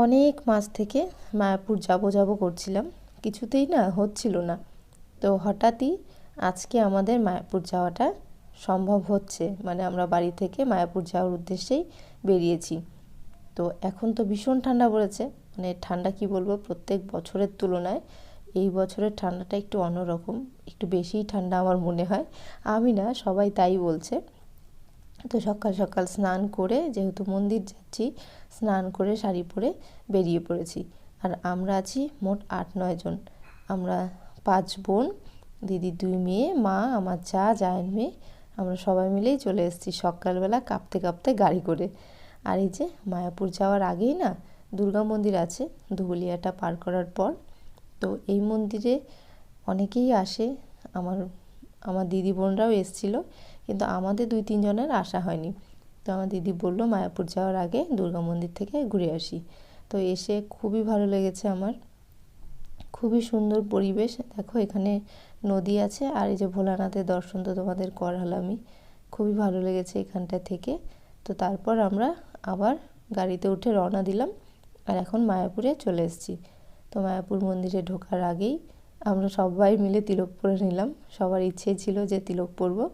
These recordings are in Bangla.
অনেক মাস থেকে মায়াপুর যাব করছিলাম, কিছুতেই না হচ্ছিল না। তো হঠাৎই আজকে আমাদের মায়াপুর যাওয়াটা সম্ভব হচ্ছে, মানে আমরা বাড়ি থেকে মায়াপুর যাওয়ার উদ্দেশ্যেই বেরিয়েছি। তো এখন তো ভীষণ ঠান্ডা পড়েছে, মানে ঠান্ডা কি বলবো, প্রত্যেক বছরের তুলনায় এই বছরের ঠান্ডাটা একটু অন্যরকম, একটু বেশিই ঠান্ডা আমার মনে হয়। আমি না, সবাই তাই বলছে। তো সকাল সকাল স্নান করে, যেহেতু মন্দির যাচ্ছি, স্নান করে শাড়ি পরে বেরিয়ে পড়েছি। আর আমরা আছি মোট 8-9 জন। আমরা 5 বোন, দিদির 2 মেয়ে, মা, আমার জায়ের মেয়ে, আমরা সবাই মিলেই চলে এসেছি সকালবেলা কাঁপতে কাঁপতে গাড়ি করে। আর এই যে মায়াপুর যাওয়ার আগেই না দুর্গা মন্দির আছে ধুবুলিয়াটা পার করার পর। তো এই মন্দিরে অনেকেই আসে, আমার আমার দিদি বোনরাও এসেছিল, কিন্তু আমাদের 2-3 জনের আসা হয়নি। তো আমার দিদি বলল মায়াপুর যাওয়ার আগে দুর্গা মন্দির থেকে ঘুরে আসি। তো এসে খুবই ভালো লেগেছে আমার, খুবই সুন্দর পরিবেশ। দেখো এখানে নদী আছে, আর এই যে ভোলানাথের দর্শন তো তোমাদের করালামই, খুবই ভালো লেগেছে এখানটা থেকে। তো তারপর আমরা আবার গাড়িতে উঠে রওনা দিলাম, আর এখন মায়াপুরে চলে এসেছি। তো মায়াপুর মন্দিরে ঢোকার আগেই আমরা সবাই মিলে তিলক পরে নিলাম, সবার ইচ্ছে ছিল যে তিলক পরবো।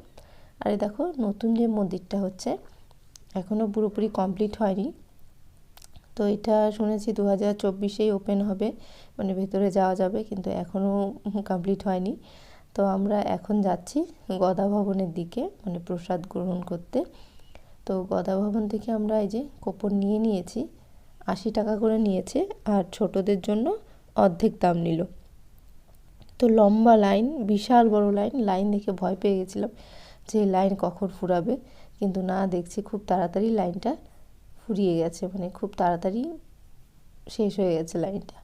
আর এই দেখো নতুন যে মন্দিরটা হচ্ছে, এখনও পুরোপুরি কমপ্লিট হয়নি। তো এটা শুনেছি 2024-এই ওপেন হবে, মানে ভেতরে যাওয়া যাবে, কিন্তু এখনও কমপ্লিট হয়নি। তো আমরা এখন যাচ্ছি গদা ভবনের দিকে, মানে প্রসাদ গ্রহণ করতে। তো গদা ভবন থেকে আমরা এই যে কুপন নিয়ে নিয়েছি, 80 টাকা করে নিয়েছে, আর ছোটদের জন্য অর্ধেক দাম নিল। তো লম্বা লাইন, বিশাল বড় লাইন দেখে ভয় পেয়ে গেছিলাম যে লাইন কখন ফুরাবে, কিন্তু না, দেখছি খুব তাড়াতাড়ি লাইনটা ফুরিয়ে গেছে, মানে খুব তাড়াতাড়ি শেষ হয়ে গেছে লাইনটা।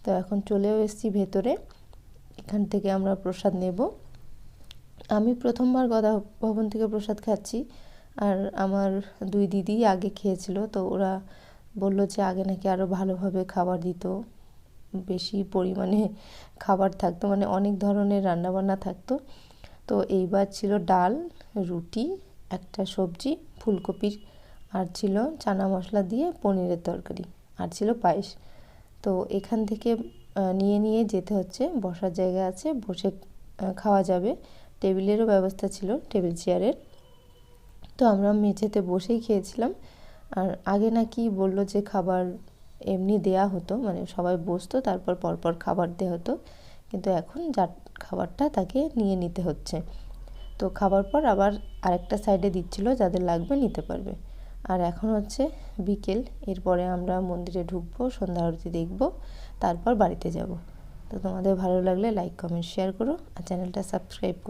তো এখন চলেও এসেছি ভেতরে, এখান থেকে আমরা প্রসাদ নেব। আমি প্রথমবার গদা ভবন থেকে প্রসাদ খাচ্ছি, আর আমার 2 দিদি আগে খেয়েছিল। তো ওরা বলল যে আগে নাকি আরও ভালোভাবে খাবার দিত, বেশি পরিমাণে খাবার থাকতো, মানে অনেক ধরনের রান্নাবান্না থাকতো। তো এইবার ছিল ডাল, রুটি, একটা সবজি ফুলকপির, আর ছিল চানা মশলা দিয়ে পনিরের তরকারি, আর ছিল পায়েস। তো এখান থেকে নিয়ে যেতে হচ্ছে, বসার জায়গা আছে, বসে খাওয়া যাবে, টেবিলেরও ব্যবস্থা ছিল, টেবিল চেয়ারের। তো আমরা মেঝেতে বসেই খেয়েছিলাম। আর আগে নাকি বলল যে খাবার এমনি দেয়া হতো, মানে সবাই বসতো তারপর পরপর খাবার দেওয়া হতো, কিন্তু এখন যার খাবারটা তাকে নিয়ে নিতে হচ্ছে। তো খাবার পর আবার আরেকটা সাইডে দিচ্ছিল, যাদের লাগবে নিতে পারবে। আর এখন হচ্ছে বিকেল, এরপরে আমরা মন্দিরে ঢুকবো, সন্ধ্যা আরতি দেখবো, তারপর বাড়িতে যাব। তো তোমাদের ভালো লাগলে লাইক কমেন্ট শেয়ার করো, আর চ্যানেলটা সাবস্ক্রাইব করো।